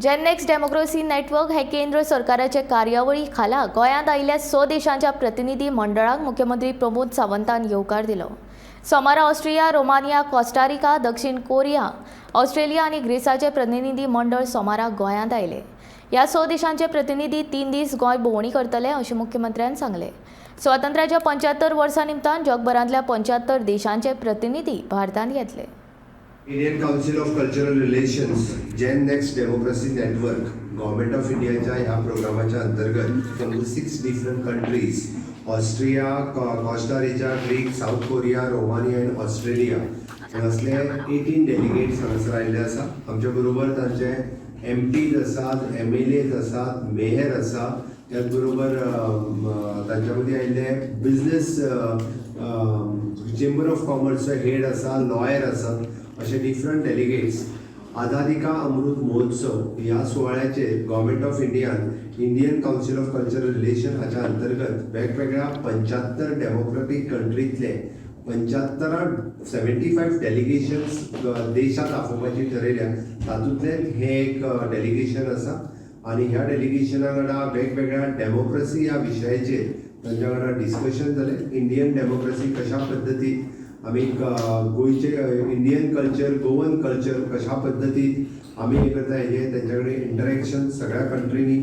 जेन next democracy network हे केंद्र सरकाराचे कार्यावळी खाला गोंयांत आयिल्ल्या 6 देशांच्या प्रतिनिधी मंडळाक मुख्यमंत्री प्रमोद सावंतान येवकार दिलो। सोमारा ऑस्ट्रिया, रोमानिया, कोस्टारिका, दक्षिण कोरिया, ऑस्ट्रेलिया आणि ग्रीसाचे प्रतिनिधी मंडळ सोमारा गोंयांत आयले। ह्या 6 देशांचे प्रतिनिधी 3 दीस गोंय भोंवडी करतले अशें मुख्यमंत्र्यान सांगले। स्वातंत्र्याच्या 75 वर्सां निमतान जगभरांतल्या 75 देशांचे प्रतिनिधी भारतांत येतले। Indian council of cultural relations gen next democracy network government of इंडियाच्या ह्या प्रोग्रामाच्या अंतर्गत from the 6 different countries Austria, Costa Rica, Greek, South Korea, Romania and Australia हे असले 18 डेलिगेट्स हांगासर आयिल्ले आसा। आमच्या बरोबर तांचे MPs आसात, MLAs आसात, मेयर आसा, त्याच बरोबर तांच्या मदीं आयिल्ले बिजनेस चेंबर ऑफ कॉमर्सचे हेड आसा, लॉयर आसा, असे डिफरंट डेलिगेट्स आझादी का अमृत महोत्सव ह्या सुवाळ्याचे गव्हर्नमेंट ऑफ इंडियान Indian council of cultural relation हाच्या अंतर्गत वेगवेगळ्या 75 डेमोक्रेटिक कंट्रीतले 75 डेलिगेशन्स देशात दाखोवपाची ठरयल्या। तातूंतले हे एक डेलिगेशन आसा आणि ह्या डेलिगेशना वांगडा वेगवेगळ्या डेमोक्रेसी ह्या विशयाचेर तांच्या वांगडा डिस्कशन जालें। इंडियन डेमोक्रेसी कशा पद्दतीन आमी गोंयचे इंडियन कल्चर, गोवन कल्चर कशा पद्दतीन आमी हे करता हेजे तेंच्या कडेन इंटरेक्शन सगळ्या कंट्रीनी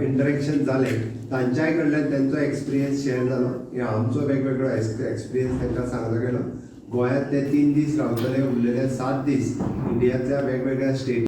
इंटरेक्शन जालें। तांच्याय कडल्यान तेंचो एक्सपिरियन्स शेअर जालो, हे आमचो वेगवेगळो एक्सपिरियन्स तांकां सांगलो गेलो। गोंयांत ते 3 दीस रावतले, उरलेले 7 दीस इंडियांतल्या वेगवेगळ्या स्टेट